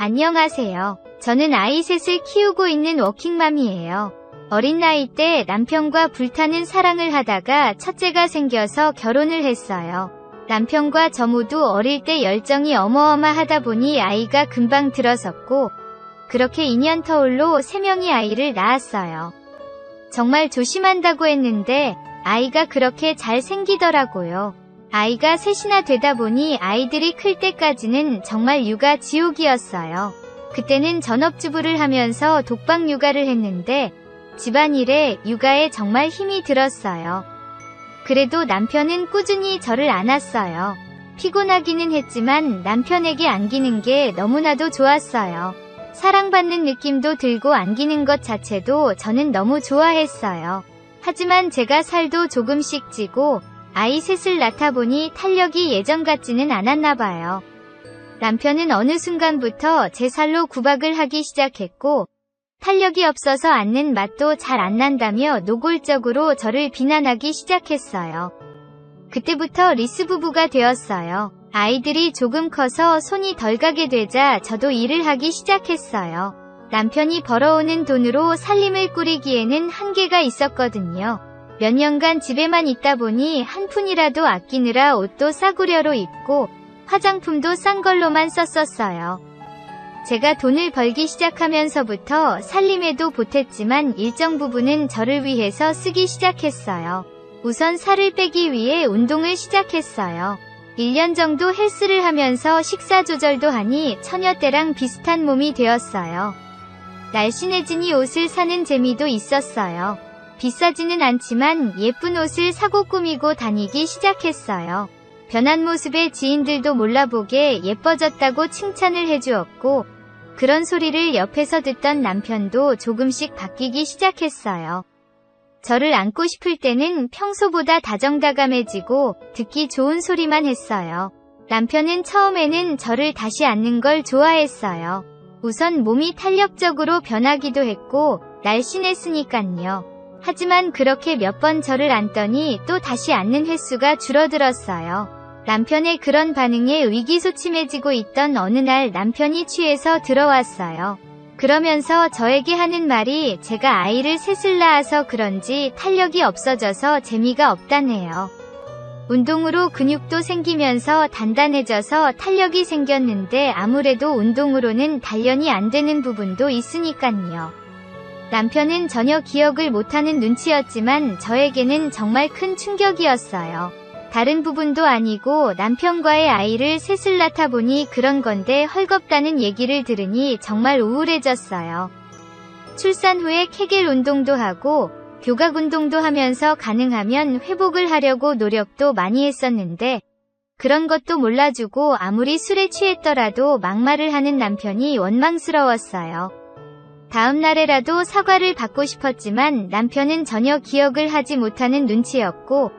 안녕하세요. 저는 아이 셋을 키우고 있는 워킹맘이에요. 어린 나이 때 남편과 불타는 사랑을 하다가 첫째가 생겨서 결혼을 했어요. 남편과 저 모두 어릴 때 열정이 어마어마하다 보니 아이가 금방 들어섰고, 그렇게 2년 터울로 3명의 아이를 낳았어요. 정말 조심한다고 했는데 아이가 그렇게 잘 생기더라고요. 아이가 셋이나 되다 보니 아이들이 클 때까지는 정말 육아 지옥이었어요. 그때는 전업주부를 하면서 독박 육아를 했는데 집안일에 육아에 정말 힘이 들었어요. 그래도 남편은 꾸준히 저를 안았어요. 피곤하기는 했지만 남편에게 안기는 게 너무나도 좋았어요. 사랑받는 느낌도 들고 안기는 것 자체도 저는 너무 좋아했어요. 하지만 제가 살도 조금씩 찌고 아이 셋을 낳다 보니 탄력이 예전 같지는 않았나 봐요. 남편은 어느 순간부터 제 살로 구박을 하기 시작했고, 탄력이 없어서 앉는 맛도 잘 안 난다며 노골적으로 저를 비난하기 시작했어요. 그때부터 리스 부부가 되었어요. 아이들이 조금 커서 손이 덜 가게 되자 저도 일을 하기 시작했어요. 남편이 벌어오는 돈으로 살림을 꾸리기에는 한계가 있었거든요. 몇 년간 집에만 있다 보니 한 푼이라도 아끼느라 옷도 싸구려로 입고 화장품도 싼 걸로만 썼었어요. 제가 돈을 벌기 시작하면서부터 살림에도 보탰지만 일정 부분은 저를 위해서 쓰기 시작했어요. 우선 살을 빼기 위해 운동을 시작했어요. 1년 정도 헬스를 하면서 식사 조절도 하니 처녀 때랑 비슷한 몸이 되었어요. 날씬해지니 옷을 사는 재미도 있었어요. 비싸지는 않지만 예쁜 옷을 사고 꾸미고 다니기 시작했어요. 변한 모습에 지인들도 몰라보게 예뻐졌다고 칭찬을 해주었고, 그런 소리를 옆에서 듣던 남편도 조금씩 바뀌기 시작했어요. 저를 안고 싶을 때는 평소보다 다정다감해지고 듣기 좋은 소리만 했어요. 남편은 처음에는 저를 다시 안는 걸 좋아했어요. 우선 몸이 탄력적으로 변하기도 했고 날씬했으니깐요. 하지만 그렇게 몇 번 저를 안더니 또 다시 안는 횟수가 줄어들었어요. 남편의 그런 반응에 의기소침해지고 있던 어느 날 남편이 취해서 들어왔어요. 그러면서 저에게 하는 말이 제가 아이를 셋을 낳아서 그런지 탄력이 없어져서 재미가 없다네요. 운동으로 근육도 생기면서 단단해져서 탄력이 생겼는데 아무래도 운동으로는 단련이 안 되는 부분도 있으니깐요. 남편은 전혀 기억을 못하는 눈치였지만 저에게는 정말 큰 충격이었어요. 다른 부분도 아니고 남편과의 아이를 셋을 낳다 보니 그런 건데 헐겁다는 얘기를 들으니 정말 우울해졌어요. 출산 후에 케겔 운동도 하고 교각 운동도 하면서 가능하면 회복을 하려고 노력도 많이 했었는데 그런 것도 몰라주고 아무리 술에 취했더라도 막말을 하는 남편이 원망스러웠어요. 다음 날에라도 사과를 받고 싶었지만 남편은 전혀 기억을 하지 못하는 눈치였고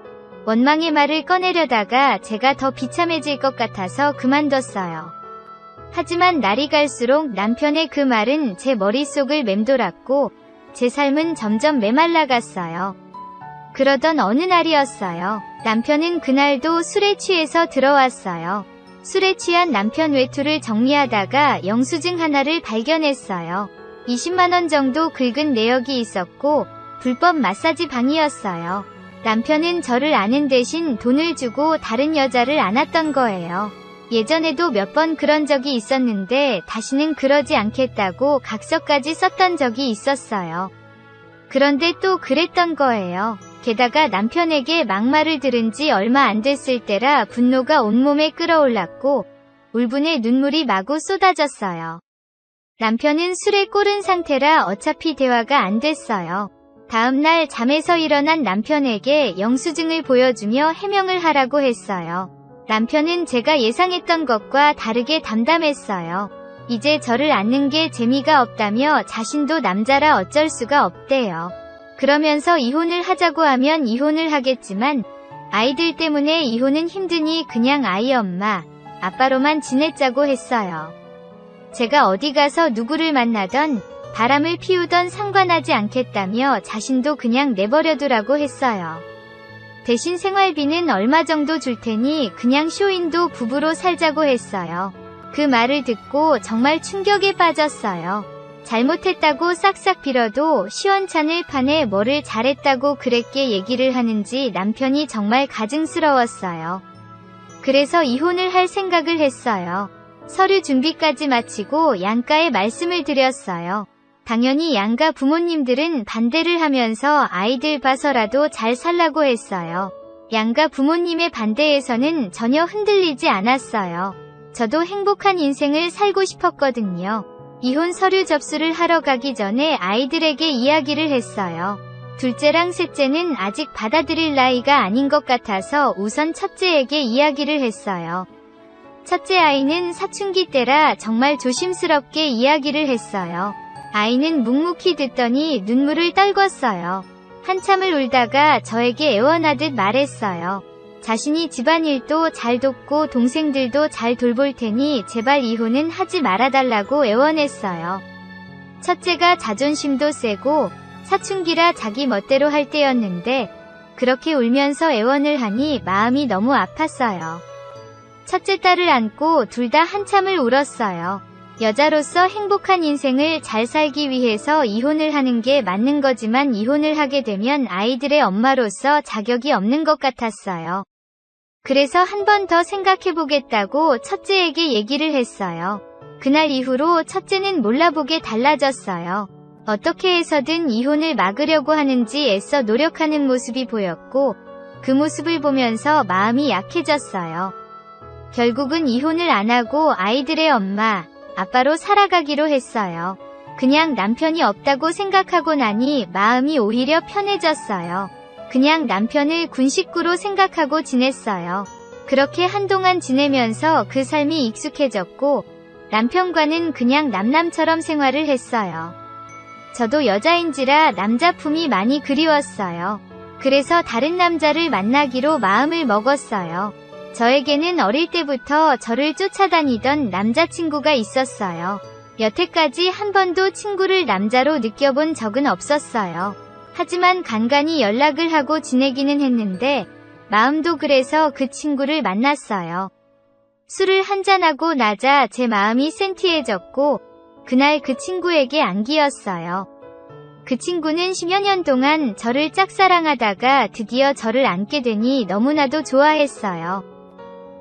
원망의 말을 꺼내려다가 제가 더 비참해질 것 같아서 그만뒀어요. 하지만 날이 갈수록 남편의 그 말은 제 머릿속을 맴돌았고 제 삶은 점점 메말라갔어요. 그러던 어느 날이었어요. 남편은 그날도 술에 취해서 들어왔어요. 술에 취한 남편 외투를 정리하다가 영수증 하나를 발견했어요. 20만 원 정도 긁은 내역이 있었고 불법 마사지 방이었어요. 남편은 저를 아는 대신 돈을 주고 다른 여자를 안았던 거예요. 예전에도 몇 번 그런 적이 있었는데 다시는 그러지 않겠다고 각서까지 썼던 적이 있었어요. 그런데 또 그랬던 거예요. 게다가 남편에게 막말을 들은 지 얼마 안 됐을 때라 분노가 온몸에 끌어올랐고 울분에 눈물이 마구 쏟아졌어요. 남편은 술에 꼬른 상태라 어차피 대화가 안 됐어요. 다음날 잠에서 일어난 남편에게 영수증을 보여주며 해명을 하라고 했어요. 남편은 제가 예상했던 것과 다르게 담담했어요. 이제 저를 안는 게 재미가 없다며 자신도 남자라 어쩔 수가 없대요. 그러면서 이혼을 하자고 하면 이혼을 하겠지만 아이들 때문에 이혼은 힘드니 그냥 아이 엄마, 아빠로만 지내자고 했어요. 제가 어디 가서 누구를 만나던 바람을 피우던 상관하지 않겠다며 자신도 그냥 내버려두라고 했어요. 대신 생활비는 얼마 정도 줄 테니 그냥 쇼윈도 부부로 살자고 했어요. 그 말을 듣고 정말 충격에 빠졌어요. 잘못했다고 싹싹 빌어도 시원찮을 판에 뭐를 잘했다고 그랬게 얘기를 하는지 남편이 정말 가증스러웠어요. 그래서 이혼을 할 생각을 했어요. 서류 준비까지 마치고 양가에 말씀을 드렸어요. 당연히 양가 부모님들은 반대를 하면서 아이들 봐서라도 잘 살라고 했어요. 양가 부모님의 반대에서는 전혀 흔들리지 않았어요. 저도 행복한 인생을 살고 싶었거든요. 이혼 서류 접수를 하러 가기 전에 아이들에게 이야기를 했어요. 둘째랑 셋째는 아직 받아들일 나이가 아닌 것 같아서 우선 첫째에게 이야기를 했어요. 첫째 아이는 사춘기 때라 정말 조심스럽게 이야기를 했어요. 아이는 묵묵히 듣더니 눈물을 떨궜어요. 한참을 울다가 저에게 애원하듯 말했어요. 자신이 집안일도 잘 돕고 동생들도 잘 돌볼 테니 제발 이혼은 하지 말아달라고 애원했어요. 첫째가 자존심도 세고 사춘기라 자기 멋대로 할 때였는데 그렇게 울면서 애원을 하니 마음이 너무 아팠어요. 첫째 딸을 안고 둘 다 한참을 울었어요. 여자로서 행복한 인생을 잘 살기 위해서 이혼을 하는 게 맞는 거지만 이혼을 하게 되면 아이들의 엄마로서 자격이 없는 것 같았어요. 그래서 한 번 더 생각해보겠다고 첫째에게 얘기를 했어요. 그날 이후로 첫째는 몰라보게 달라졌어요. 어떻게 해서든 이혼을 막으려고 하는지 애써 노력하는 모습이 보였고 그 모습을 보면서 마음이 약해졌어요. 결국은 이혼을 안 하고 아이들의 엄마, 아빠로 살아가기로 했어요. 그냥 남편이 없다고 생각하고 나니 마음이 오히려 편해졌어요. 그냥 남편을 군식구로 생각하고 지냈어요. 그렇게 한동안 지내면서 그 삶이 익숙해졌고 남편과는 그냥 남남처럼 생활을 했어요. 저도 여자인지라 남자 품이 많이 그리웠어요. 그래서 다른 남자를 만나기로 마음을 먹었어요. 저에게는 어릴 때부터 저를 쫓아다니던 남자친구가 있었어요. 여태까지 한 번도 친구를 남자로 느껴본 적은 없었어요. 하지만 간간히 연락을 하고 지내기는 했는데 마음도 그래서 그 친구를 만났어요. 술을 한잔하고 나자 제 마음이 센티해졌고 그날 그 친구에게 안기었어요. 그 친구는 10여 년 동안 저를 짝사랑하다가 드디어 저를 안게 되니 너무나도 좋아했어요.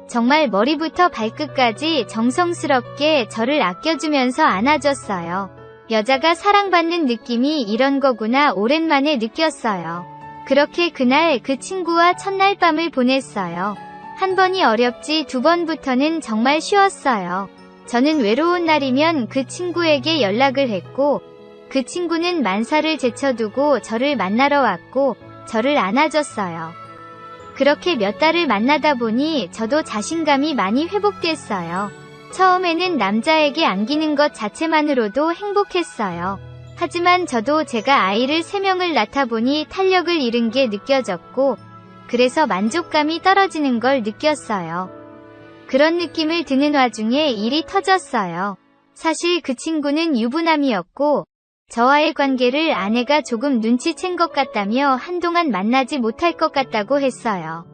정말 머리부터 발끝까지 정성스럽게 저를 아껴주면서 안아줬어요. 여자가 사랑받는 느낌이 이런 거구나 오랜만에 느꼈어요. 그렇게 그날 그 친구와 첫날 밤을 보냈어요. 한 번이 어렵지 두 번부터는 정말 쉬웠어요. 저는 외로운 날이면 그 친구에게 연락을 했고 그 친구는 만사를 제쳐두고 저를 만나러 왔고 저를 안아줬어요. 그렇게 몇 달을 만나다 보니 저도 자신감이 많이 회복됐어요. 처음에는 남자에게 안기는 것 자체만으로도 행복했어요. 하지만 저도 제가 아이를 3명을 낳다 보니 탄력을 잃은 게 느껴졌고 그래서 만족감이 떨어지는 걸 느꼈어요. 그런 느낌을 드는 와중에 일이 터졌어요. 사실 그 친구는 유부남이었고 저와의 관계를 아내가 조금 눈치챈 것 같다며 한동안 만나지 못할 것 같다고 했어요.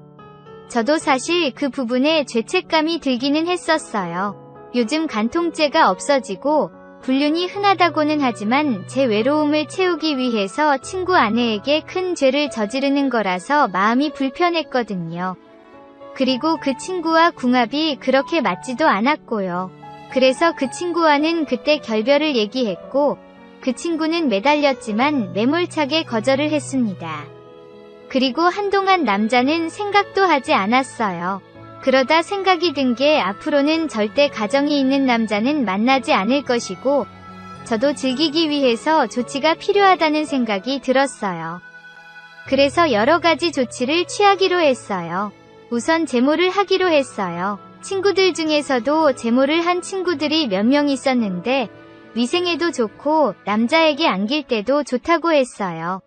저도 사실 그 부분에 죄책감이 들기는 했었어요. 요즘 간통죄가 없어지고 불륜이 흔하다고는 하지만 제 외로움을 채우기 위해서 친구 아내에게 큰 죄를 저지르는 거라서 마음이 불편했거든요. 그리고 그 친구와 궁합이 그렇게 맞지도 않았고요. 그래서 그 친구와는 그때 결별을 얘기했고 그 친구는 매달렸지만 매몰차게 거절을 했습니다. 그리고 한동안 남자는 생각도 하지 않았어요. 그러다 생각이 든 게 앞으로는 절대 가정이 있는 남자는 만나지 않을 것이고 저도 즐기기 위해서 조치가 필요하다는 생각이 들었어요. 그래서 여러 가지 조치를 취하기로 했어요. 우선 제모를 하기로 했어요. 친구들 중에서도 제모를 한 친구들이 몇 명 있었는데 위생에도 좋고 남자에게 안길 때도 좋다고 했어요.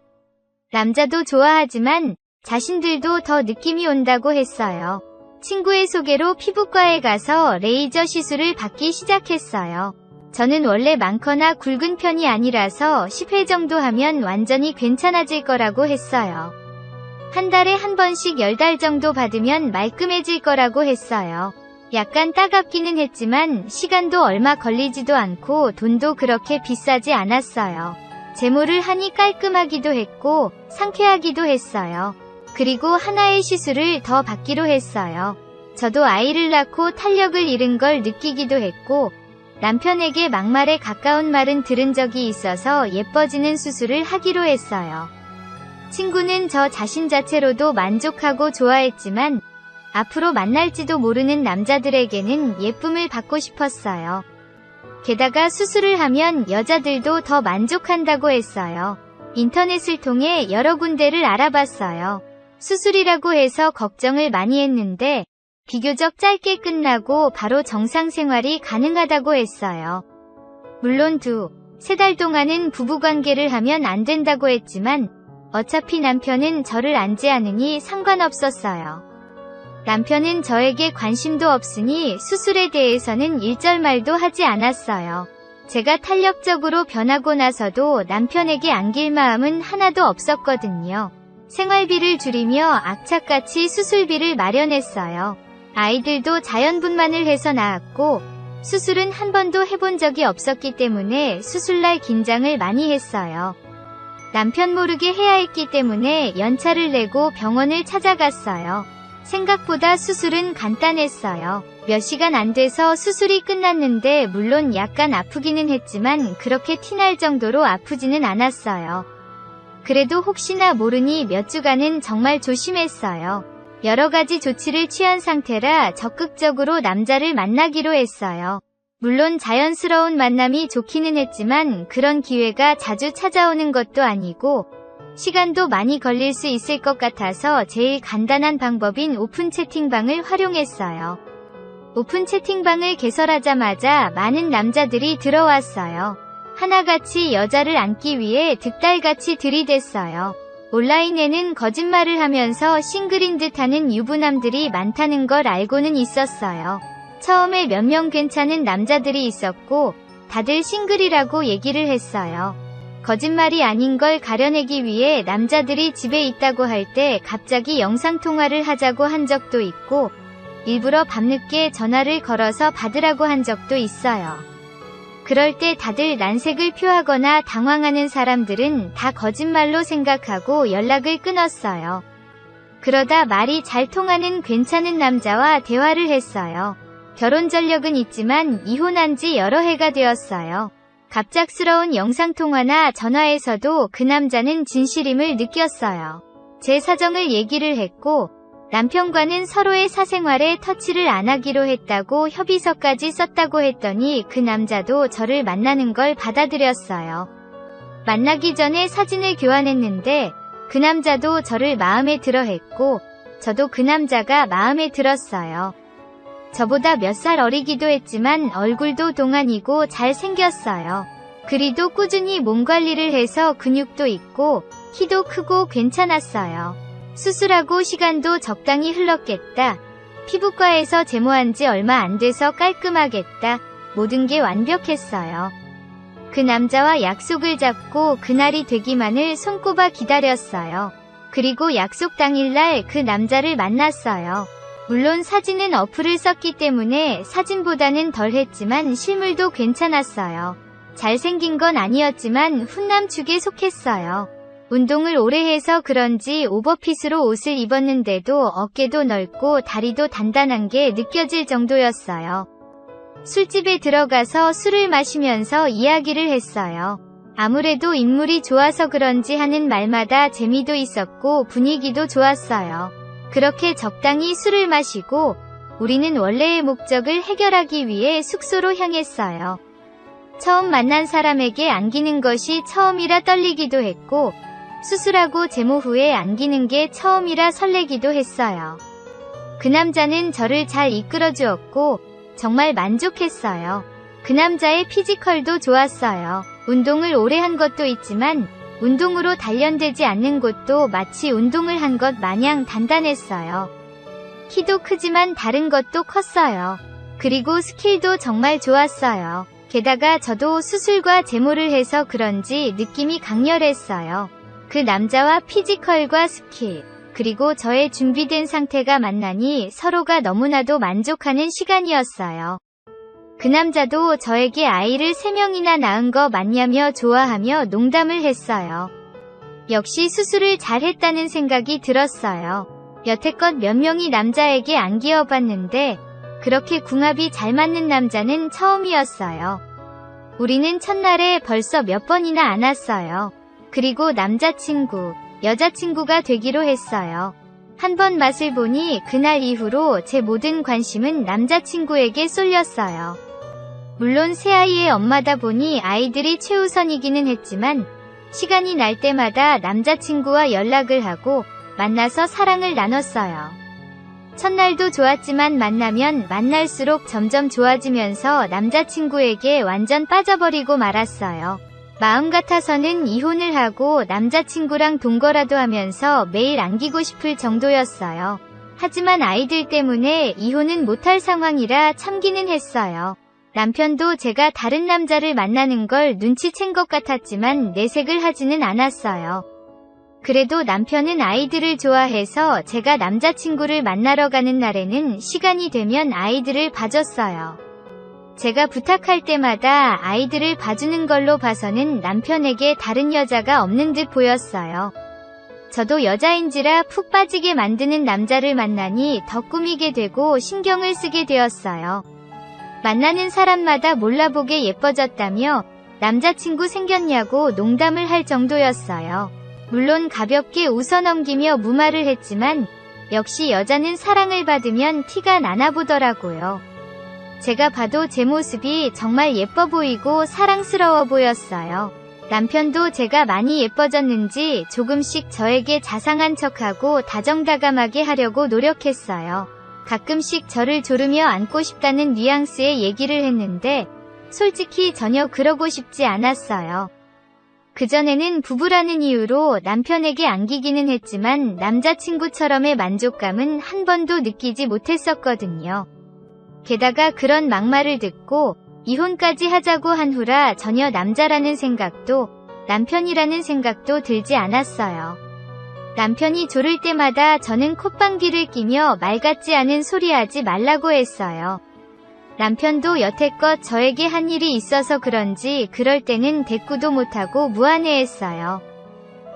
남자도 좋아하지만 자신들도 더 느낌이 온다고 했어요. 친구의 소개로 피부과에 가서 레이저 시술을 받기 시작했어요. 저는 원래 많거나 굵은 편이 아니라서 10회 정도 하면 완전히 괜찮아질 거라고 했어요. 한 달에 한 번씩 10달 정도 받으면 말끔해질 거라고 했어요. 약간 따갑기는 했지만 시간도 얼마 걸리지도 않고 돈도 그렇게 비싸지 않았어요. 제모를 하니 깔끔하기도 했고 상쾌하기도 했어요. 그리고 하나의 시술을 더 받기로 했어요. 저도 아이를 낳고 탄력을 잃은 걸 느끼기도 했고 남편에게 막말에 가까운 말은 들은 적이 있어서 예뻐지는 수술을 하기로 했어요. 친구는 저 자신 자체로도 만족하고 좋아했지만 앞으로 만날지도 모르는 남자들에게는 예쁨을 받고 싶었어요. 게다가 수술을 하면 여자들도 더 만족한다고 했어요. 인터넷을 통해 여러 군데를 알아봤어요. 수술이라고 해서 걱정을 많이 했는데 비교적 짧게 끝나고 바로 정상 생활이 가능하다고 했어요. 물론 2-3달 동안은 부부관계를 하면 안 된다고 했지만 어차피 남편은 저를 안지 않으니 상관없었어요. 남편은 저에게 관심도 없으니 수술에 대해서는 일절 말도 하지 않았어요. 제가 탄력적으로 변하고 나서도 남편에게 안길 마음은 하나도 없었거든요. 생활비를 줄이며 악착같이 수술비를 마련했어요. 아이들도 자연분만을 해서 낳았고 수술은 한 번도 해본 적이 없었기 때문에 수술날 긴장을 많이 했어요. 남편 모르게 해야 했기 때문에 연차를 내고 병원을 찾아갔어요. 생각보다 수술은 간단했어요. 몇 시간 안 돼서 수술이 끝났는데 물론 약간 아프기는 했지만 그렇게 티날 정도로 아프지는 않았어요. 그래도 혹시나 모르니 몇 주간은 정말 조심했어요. 여러 가지 조치를 취한 상태라 적극적으로 남자를 만나기로 했어요. 물론 자연스러운 만남이 좋기는 했지만 그런 기회가 자주 찾아오는 것도 아니고 시간도 많이 걸릴 수 있을 것 같아서 제일 간단한 방법인 오픈 채팅방을 활용했어요. 오픈 채팅방을 개설하자마자 많은 남자들이 들어왔어요. 하나같이 여자를 안기 위해 득달같이 들이댔어요. 온라인에는 거짓말을 하면서 싱글인 듯하는 유부남들이 많다는 걸 알고는 있었어요. 처음에 몇 명 괜찮은 남자들이 있었고 다들 싱글이라고 얘기를 했어요. 거짓말이 아닌 걸 가려내기 위해 남자들이 집에 있다고 할 때 갑자기 영상통화를 하자고 한 적도 있고 일부러 밤늦게 전화를 걸어서 받으라고 한 적도 있어요. 그럴 때 다들 난색을 표하거나 당황하는 사람들은 다 거짓말로 생각하고 연락을 끊었어요. 그러다 말이 잘 통하는 괜찮은 남자와 대화를 했어요. 결혼 전력은 있지만 이혼한 지 여러 해가 되었어요. 갑작스러운 영상통화나 전화에서도 그 남자는 진실임을 느꼈어요. 제 사정을 얘기를 했고 남편과는 서로의 사생활에 터치를 안 하기로 했다고 협의서까지 썼다고 했더니 그 남자도 저를 만나는 걸 받아들였어요. 만나기 전에 사진을 교환했는데 그 남자도 저를 마음에 들어 했고 저도 그 남자가 마음에 들었어요. 저보다 몇 살 어리기도 했지만 얼굴도 동안이고 잘생겼어요. 그리도 꾸준히 몸 관리를 해서 근육도 있고 키도 크고 괜찮았어요. 수술하고 시간도 적당히 흘렀겠다. 피부과에서 제모한 지 얼마 안 돼서 깔끔하겠다. 모든 게 완벽했어요. 그 남자와 약속을 잡고 그날이 되기만을 손꼽아 기다렸어요. 그리고 약속 당일날 그 남자를 만났어요. 물론 사진은 어플을 썼기 때문에 사진보다는 덜 했지만 실물도 괜찮았어요. 잘생긴 건 아니었지만 훈남 축에 속했어요. 운동을 오래 해서 그런지 오버핏으로 옷을 입었는데도 어깨도 넓고 다리도 단단한 게 느껴질 정도였어요. 술집에 들어가서 술을 마시면서 이야기를 했어요. 아무래도 인물이 좋아서 그런지 하는 말마다 재미도 있었고 분위기도 좋았어요. 그렇게 적당히 술을 마시고 우리는 원래의 목적을 해결하기 위해 숙소로 향했어요. 처음 만난 사람에게 안기는 것이 처음이라 떨리기도 했고 수술하고 제모 후에 안기는 게 처음이라 설레기도 했어요. 그 남자는 저를 잘 이끌어 주었고 정말 만족했어요. 그 남자의 피지컬도 좋았어요. 운동을 오래 한 것도 있지만 운동으로 단련되지 않는 곳도 마치 운동을 한 것 마냥 단단했어요. 키도 크지만 다른 것도 컸어요. 그리고 스킬도 정말 좋았어요. 게다가 저도 수술과 제모를 해서 그런지 느낌이 강렬했어요. 그 남자와 피지컬과 스킬, 그리고 저의 준비된 상태가 만나니 서로가 너무나도 만족하는 시간이었어요. 그 남자도 저에게 아이를 3명이나 낳은 거 맞냐며 좋아하며 농담을 했어요. 역시 수술을 잘했다는 생각이 들었어요. 여태껏 몇 명이 남자에게 안기어봤는데 그렇게 궁합이 잘 맞는 남자는 처음이었어요. 우리는 첫날에 벌써 몇 번이나 안았어요. 그리고 남자친구, 여자친구가 되기로 했어요. 한 번 맛을 보니 그날 이후로 제 모든 관심은 남자친구에게 쏠렸어요. 물론 새아이의 엄마다 보니 아이들이 최우선이기는 했지만 시간이 날 때마다 남자친구와 연락을 하고 만나서 사랑을 나눴어요. 첫날도 좋았지만 만나면 만날수록 점점 좋아지면서 남자친구에게 완전 빠져버리고 말았어요. 마음 같아서는 이혼을 하고 남자친구랑 동거라도 하면서 매일 안기고 싶을 정도였어요. 하지만 아이들 때문에 이혼은 못할 상황이라 참기는 했어요. 남편도 제가 다른 남자를 만나는 걸 눈치챈 것 같았지만 내색을 하지는 않았어요. 그래도 남편은 아이들을 좋아해서 제가 남자친구를 만나러 가는 날에는 시간이 되면 아이들을 봐줬어요. 제가 부탁할 때마다 아이들을 봐주는 걸로 봐서는 남편에게 다른 여자가 없는 듯 보였어요. 저도 여자인지라 푹 빠지게 만드는 남자를 만나니 더 꾸미게 되고 신경을 쓰게 되었어요. 만나는 사람마다 몰라보게 예뻐졌다며 남자친구 생겼냐고 농담을 할 정도였어요. 물론 가볍게 웃어넘기며 무마를 했지만 역시 여자는 사랑을 받으면 티가 나나 보더라고요. 제가 봐도 제 모습이 정말 예뻐 보이고 사랑스러워 보였어요. 남편도 제가 많이 예뻐졌는지 조금씩 저에게 자상한 척하고 다정다감하게 하려고 노력했어요. 가끔씩 저를 조르며 안고 싶다는 뉘앙스의 얘기를 했는데 솔직히 전혀 그러고 싶지 않았어요. 그전에는 부부라는 이유로 남편에게 안기기는 했지만 남자친구처럼의 만족감은 한 번도 느끼지 못했었거든요. 게다가 그런 막말을 듣고 이혼까지 하자고 한 후라 전혀 남자라는 생각도 남편이라는 생각도 들지 않았어요. 남편이 조를 때마다 저는 콧방귀를 끼며 말 같지 않은 소리 하지 말라고 했어요. 남편도 여태껏 저에게 한 일이 있어서 그런지 그럴 때는 대꾸도 못하고 무안해했어요.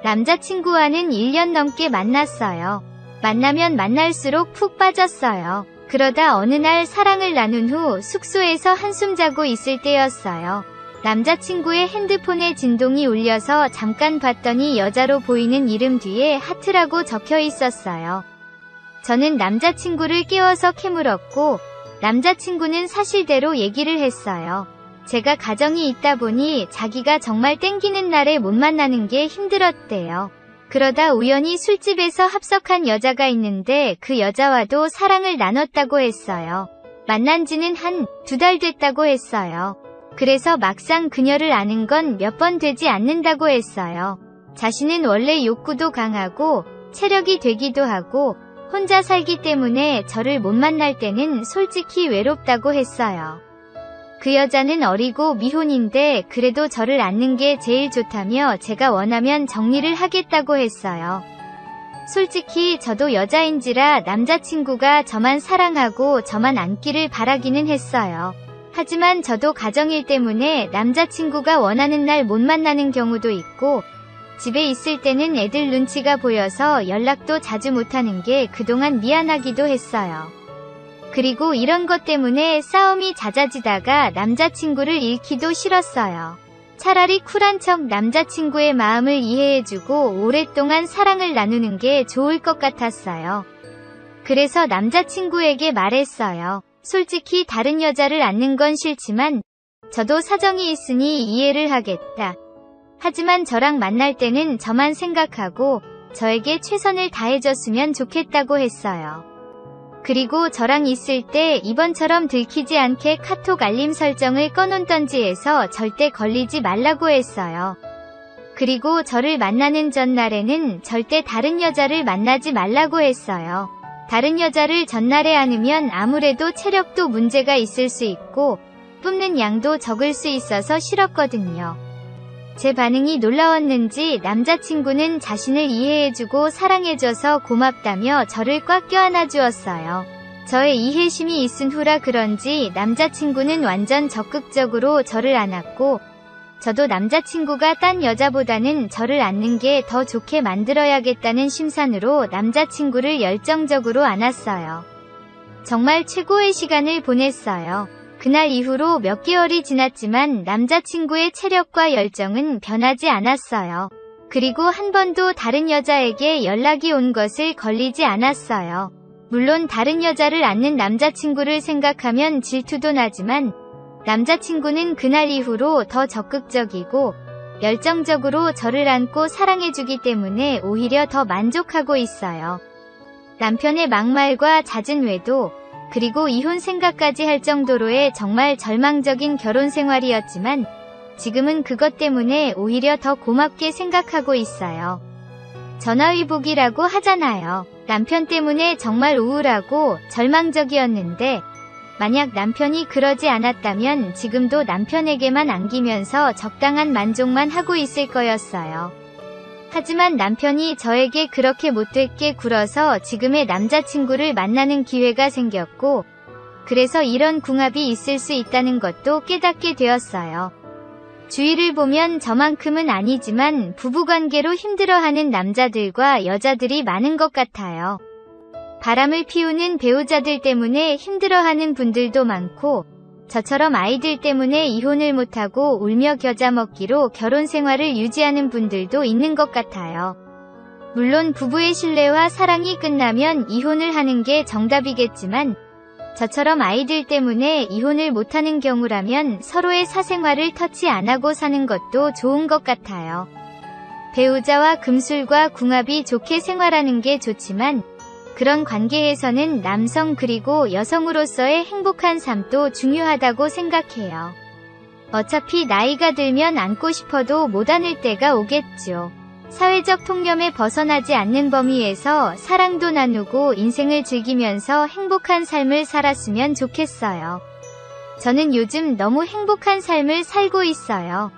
남자친구와는 1년 넘게 만났어요. 만나면 만날수록 푹 빠졌어요. 그러다 어느 날 사랑을 나눈 후 숙소에서 한숨 자고 있을 때였어요. 남자친구의 핸드폰에 진동이 울려서 잠깐 봤더니 여자로 보이는 이름 뒤에 하트라고 적혀 있었어요. 저는 남자친구를 깨워서 캐물었고 남자친구는 사실대로 얘기를 했어요. 제가 가정이 있다 보니 자기가 정말 땡기는 날에 못 만나는 게 힘들었대요. 그러다 우연히 술집에서 합석한 여자가 있는데 그 여자와도 사랑을 나눴다고 했어요. 만난 지는 한 2달 됐다고 했어요. 그래서 막상 그녀를 아는 건 몇 번 되지 않는다고 했어요. 자신은 원래 욕구도 강하고 체력이 되기도 하고 혼자 살기 때문에 저를 못 만날 때는 솔직히 외롭다고 했어요. 그 여자는 어리고 미혼인데 그래도 저를 안는 게 제일 좋다며 제가 원하면 정리를 하겠다고 했어요. 솔직히 저도 여자인지라 남자친구가 저만 사랑하고 저만 안기를 바라기는 했어요. 하지만 저도 가정일 때문에 남자친구가 원하는 날 못 만나는 경우도 있고 집에 있을 때는 애들 눈치가 보여서 연락도 자주 못하는 게 그동안 미안하기도 했어요. 그리고 이런 것 때문에 싸움이 잦아지다가 남자친구를 잃기도 싫었어요. 차라리 쿨한 척 남자친구의 마음을 이해해주고 오랫동안 사랑을 나누는 게 좋을 것 같았어요. 그래서 남자친구에게 말했어요. 솔직히 다른 여자를 안는 건 싫지만 저도 사정이 있으니 이해를 하겠다. 하지만 저랑 만날 때는 저만 생각하고 저에게 최선을 다해줬으면 좋겠다고 했어요. 그리고 저랑 있을 때 이번처럼 들키지 않게 카톡 알림 설정을 꺼놓던지 해서 절대 걸리지 말라고 했어요. 그리고 저를 만나는 전날에는 절대 다른 여자를 만나지 말라고 했어요. 다른 여자를 전날에 안으면 아무래도 체력도 문제가 있을 수 있고 뿜는 양도 적을 수 있어서 싫었거든요. 제 반응이 놀라웠는지 남자친구는 자신을 이해해주고 사랑해줘서 고맙다며 저를 꽉 껴안아 주었어요. 저의 이해심이 있은 후라 그런지 남자친구는 완전 적극적으로 저를 안았고, 저도 남자친구가 딴 여자보다는 저를 안는 게 더 좋게 만들어야겠다는 심산으로 남자친구를 열정적으로 안았어요. 정말 최고의 시간을 보냈어요. 그날 이후로 몇 개월이 지났지만 남자친구의 체력과 열정은 변하지 않았어요. 그리고 한 번도 다른 여자에게 연락이 온 것을 걸리지 않았어요. 물론 다른 여자를 안는 남자친구를 생각하면 질투도 나지만 남자친구는 그날 이후로 더 적극적이고 열정적으로 저를 안고 사랑해주기 때문에 오히려 더 만족하고 있어요. 남편의 막말과 잦은 외도, 그리고 이혼 생각까지 할 정도로의 정말 절망적인 결혼 생활이었지만 지금은 그것 때문에 오히려 더 고맙게 생각하고 있어요. 전화위복이라고 하잖아요. 남편 때문에 정말 우울하고 절망적이었는데 만약 남편이 그러지 않았다면 지금도 남편에게만 안기면서 적당한 만족만 하고 있을 거였어요. 하지만 남편이 저에게 그렇게 못되게 굴어서 지금의 남자친구를 만나는 기회가 생겼고, 그래서 이런 궁합이 있을 수 있다는 것도 깨닫게 되었어요. 주위를 보면 저만큼은 아니지만 부부관계로 힘들어하는 남자들과 여자들이 많은 것 같아요. 바람을 피우는 배우자들 때문에 힘들어하는 분들도 많고, 저처럼 아이들 때문에 이혼을 못하고 울며 겨자 먹기로 결혼 생활을 유지하는 분들도 있는 것 같아요. 물론 부부의 신뢰와 사랑이 끝나면 이혼을 하는 게 정답이겠지만 저처럼 아이들 때문에 이혼을 못하는 경우라면 서로의 사생활을 터치 안 하고 사는 것도 좋은 것 같아요. 배우자와 금술과 궁합이 좋게 생활하는 게 좋지만 그런 관계에서는 남성 그리고 여성으로서의 행복한 삶도 중요하다고 생각해요. 어차피 나이가 들면 안고 싶어도 못 안을 때가 오겠죠. 사회적 통념에 벗어나지 않는 범위에서 사랑도 나누고 인생을 즐기면서 행복한 삶을 살았으면 좋겠어요. 저는 요즘 너무 행복한 삶을 살고 있어요.